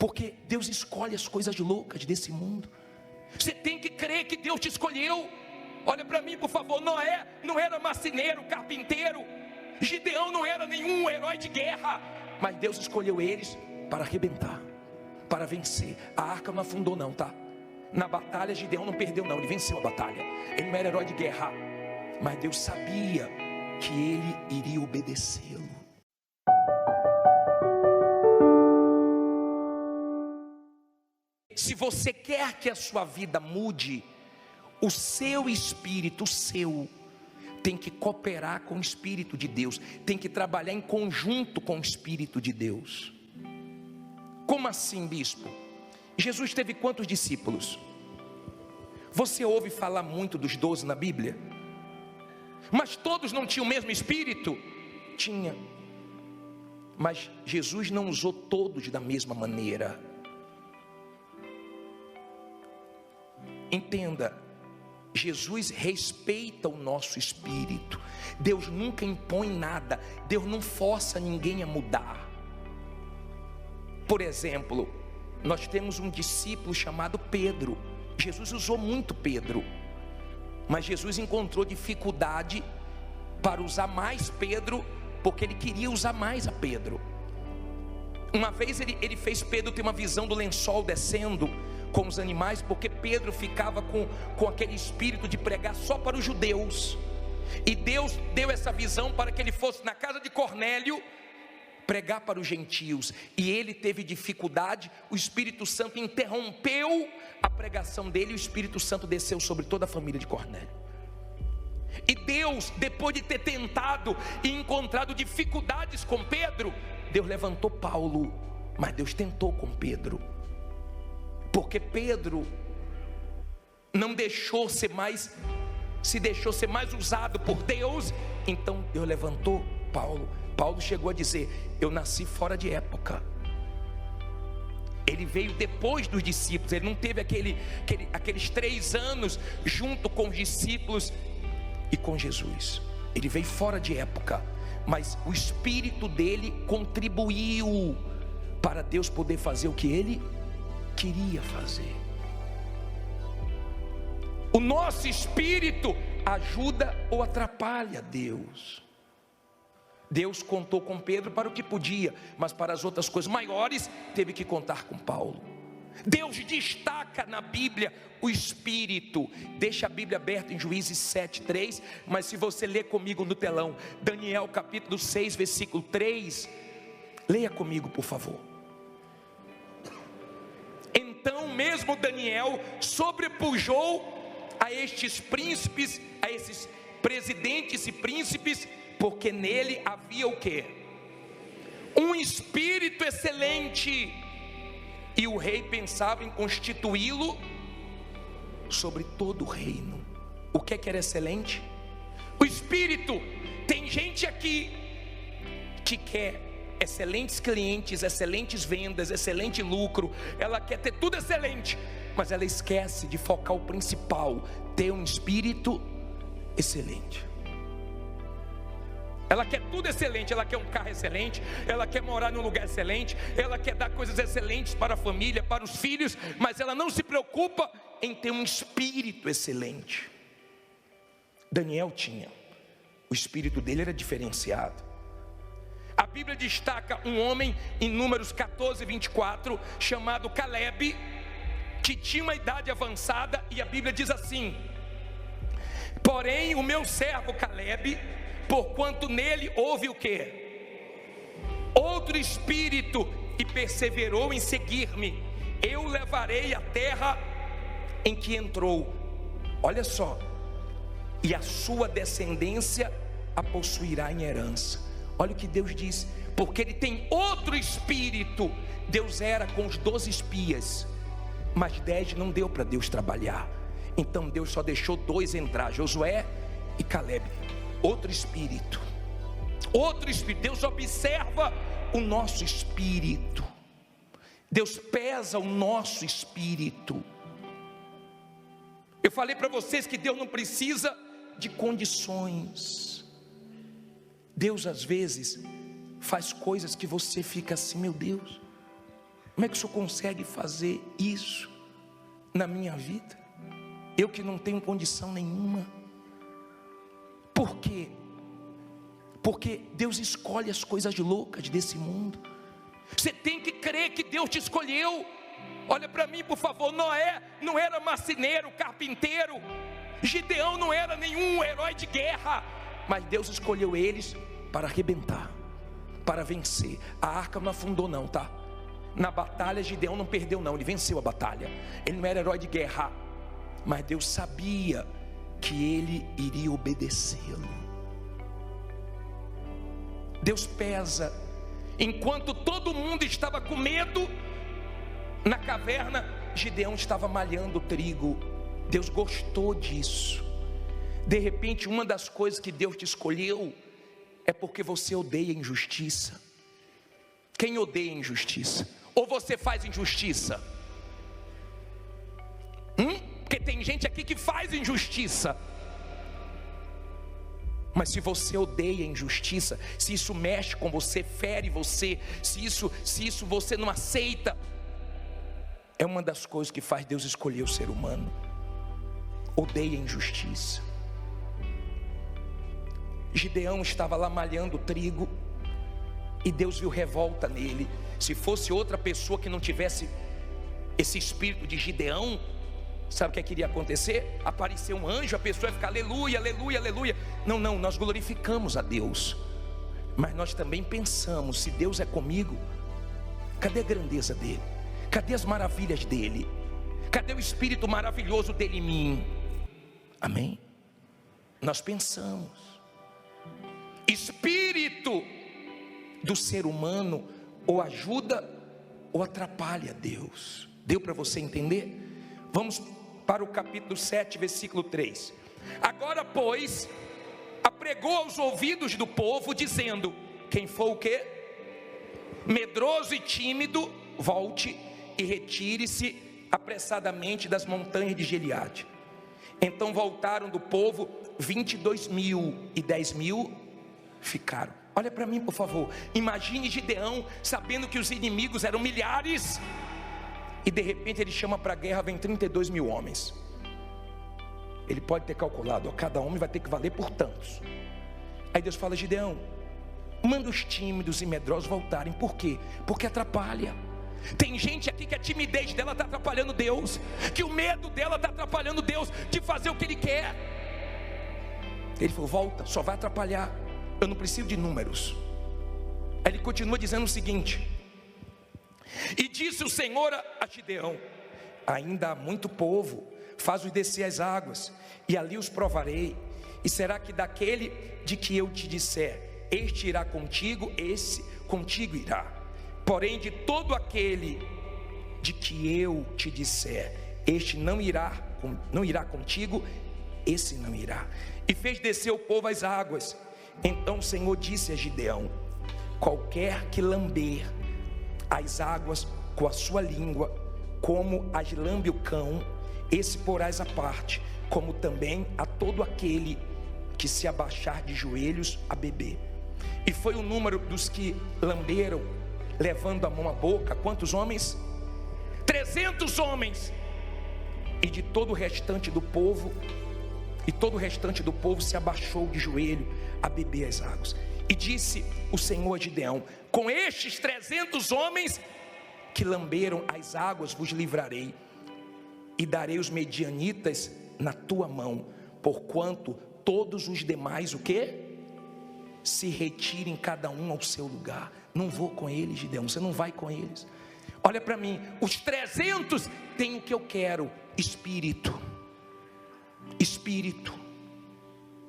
porque Deus escolhe as coisas loucas desse mundo. Você tem que crer que Deus te escolheu. Olha para mim, por favor. Noé não era marceneiro, carpinteiro. Gideão não era nenhum herói de guerra, mas Deus escolheu eles para arrebentar, para vencer. A arca não afundou não, tá? Na batalha Gideão não perdeu não, ele venceu a batalha. Ele não era herói de guerra, mas Deus sabia que ele iria obedecê-lo. Se você quer que a sua vida mude, o seu espírito, tem que cooperar com o Espírito de Deus, tem que trabalhar em conjunto com o Espírito de Deus. Como assim, bispo? Jesus teve quantos discípulos? Você ouve falar muito dos 12 na Bíblia, mas todos não tinham o mesmo Espírito? Tinha, mas Jesus não usou todos da mesma maneira. Entenda, Jesus respeita o nosso espírito. Deus nunca impõe nada, Deus não força ninguém a mudar. Por exemplo, nós temos um discípulo chamado Pedro. Jesus usou muito Pedro, mas Jesus encontrou dificuldade para usar mais Pedro, porque ele queria usar mais a Pedro. Uma vez ele fez Pedro ter uma visão do lençol descendo com os animais, porque Pedro ficava com aquele espírito de pregar só para os judeus, e Deus deu essa visão para que ele fosse na casa de Cornélio pregar para os gentios, e ele teve dificuldade. O Espírito Santo interrompeu a pregação dele, e o Espírito Santo desceu sobre toda a família de Cornélio. E Deus, depois de ter tentado e encontrado dificuldades com Pedro, Deus levantou Paulo, mas Deus tentou com Pedro, porque Pedro não deixou ser mais, se deixou ser mais usado por Deus. Então Deus levantou Paulo. Paulo chegou a dizer: eu nasci fora de época. Ele veio depois dos discípulos, ele não teve aqueles 3 anos junto com os discípulos e com Jesus. Ele veio fora de época, mas o espírito dele contribuiu para Deus poder fazer o que ele queria fazer. O nosso espírito ajuda ou atrapalha Deus. Deus contou com Pedro para o que podia, mas para as outras coisas maiores teve que contar com Paulo. Deus destaca na Bíblia o Espírito. Deixa a Bíblia aberta em Juízes 7:3, mas se você ler comigo no telão, Daniel capítulo 6, versículo 3, leia comigo, por favor. Então mesmo Daniel sobrepujou a estes príncipes, a esses presidentes e príncipes, porque nele havia o quê? Um espírito excelente, e o rei pensava em constituí-lo sobre todo o reino. O que é que era excelente? O espírito. Tem gente aqui que quer excelentes clientes, excelentes vendas, excelente lucro, ela quer ter tudo excelente, mas ela esquece de focar o principal: ter um espírito excelente. Ela quer tudo excelente, ela quer um carro excelente, ela quer morar num lugar excelente, ela quer dar coisas excelentes para a família, para os filhos, mas ela não se preocupa em ter um espírito excelente. Daniel tinha, o espírito dele era diferenciado. A Bíblia destaca um homem em Números 14:24, chamado Caleb, que tinha uma idade avançada, e a Bíblia diz assim: porém o meu servo Caleb, porquanto nele houve o quê? Outro espírito, e perseverou em seguir-me, eu levarei a terra em que entrou. Olha só, e a sua descendência a possuirá em herança. Olha o que Deus diz, porque ele tem outro espírito. Deus era com os 12 espias, mas 10 não deu para Deus trabalhar, então Deus só deixou 2 entrar, Josué e Caleb. Outro espírito, outro espírito. Deus observa o nosso espírito, Deus pesa o nosso espírito. Eu falei para vocês que Deus não precisa de condições. Deus às vezes faz coisas que você fica assim: meu Deus, Como é que o Senhor consegue fazer isso na minha vida? Eu que não tenho condição nenhuma. Por quê? Porque Deus escolhe as coisas loucas desse mundo. Você tem que crer que Deus te escolheu. Olha para mim, por favor. Noé não era marceneiro, carpinteiro. Gideão não era nenhum herói de guerra. Mas Deus escolheu eles para arrebentar, para vencer. A arca não afundou não, tá? Na batalha Gideão não perdeu não, ele venceu a batalha. Ele não era herói de guerra, mas Deus sabia que ele iria obedecê-lo. Deus pesa. Enquanto todo mundo estava com medo, na caverna Gideão estava malhando trigo. Deus gostou disso. De repente, uma das coisas que Deus te escolheu é porque você odeia injustiça. Quem odeia injustiça? Ou você faz injustiça? Porque tem gente aqui que faz injustiça. Mas se você odeia injustiça, se isso mexe com você, fere você, se isso você não aceita, é uma das coisas que faz Deus escolher o ser humano. Odeia injustiça. Gideão estava lá malhando trigo e Deus viu revolta nele. Se fosse outra pessoa que não tivesse esse espírito de Gideão, sabe o que iria acontecer? Aparecer um anjo, a pessoa ia ficar aleluia, aleluia, aleluia. Não, nós glorificamos a Deus, mas nós também pensamos: se Deus é comigo, cadê a grandeza dele? Cadê as maravilhas dele? Cadê o espírito maravilhoso dele em mim? Amém? Nós pensamos. Espírito do ser humano ou ajuda ou atrapalha Deus. Deu para você entender? Vamos para o capítulo 7, versículo 3. Agora, pois, apregou aos ouvidos do povo, dizendo: quem for o quê? Medroso e tímido, volte e retire-se apressadamente das montanhas de Gileade. Então voltaram do povo 22.000 e 10.000 ficaram. Olha para mim, por favor. Imagine Gideão sabendo que os inimigos eram milhares, e de repente ele chama para a guerra, vem 32.000 homens. Ele pode ter calculado: cada homem vai ter que valer por tantos. Aí Deus fala: Gideão, manda os tímidos e medrosos voltarem. Por quê? Porque atrapalha. Tem gente aqui que a timidez dela está atrapalhando Deus, que o medo dela está atrapalhando Deus de fazer o que Ele quer. Ele falou: volta, só vai atrapalhar. Eu não preciso de números. Aí ele continua dizendo o seguinte: e disse o Senhor a Gideão: ainda há muito povo, faz-os descer as águas, e ali os provarei. E será que daquele de que eu te disser, este irá contigo, esse contigo irá. Porém, de todo aquele de que eu te disser, este não irá contigo, esse não irá. E fez descer o povo às águas. Então o Senhor disse a Gideão: qualquer que lamber as águas com a sua língua, como as lambe o cão, esse porás à parte, como também a todo aquele que se abaixar de joelhos a beber. E foi o número dos que lamberam, levando a mão à boca, quantos homens? 300 homens. E de todo o restante do povo, se abaixou de joelho a beber as águas. E disse o Senhor a Gideão: com estes 300 homens que lamberam as águas vos livrarei, e darei os medianitas na tua mão, porquanto todos os demais, o quê? Se retirem cada um ao seu lugar. Não vou com eles, Gideão, você não vai com eles. Olha para mim, os 300 têm o que eu quero: espírito,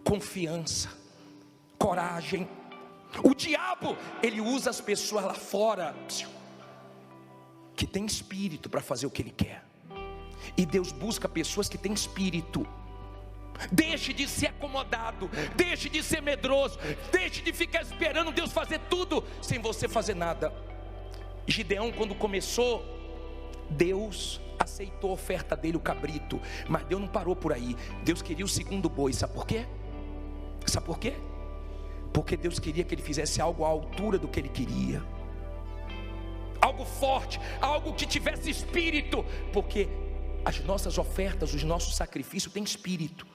confiança, coragem. O diabo, ele usa as pessoas lá fora que tem espírito para fazer o que ele quer, e Deus busca pessoas que têm espírito. Deixe de ser acomodado, deixe de ser medroso, deixe de ficar esperando Deus fazer tudo sem você fazer nada. Gideão, quando começou, Deus aceitou a oferta dele, o cabrito, mas Deus não parou por aí. Deus queria o segundo boi. Sabe por quê? Sabe por quê? Porque Deus queria que ele fizesse algo à altura do que ele queria. algo forte, algo que tivesse espírito, porque as nossas ofertas, os nossos sacrifícios têm espírito.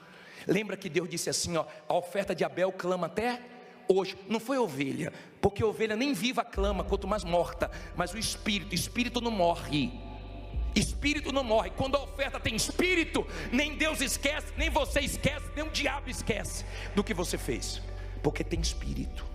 Lembra que Deus disse assim, ó, a oferta de Abel clama até hoje. Não foi ovelha, porque ovelha nem viva clama, quanto mais morta. Mas o espírito não morre. Espírito não morre. Quando a oferta tem espírito, nem Deus esquece, nem você esquece, nem o diabo esquece do que você fez, porque tem espírito.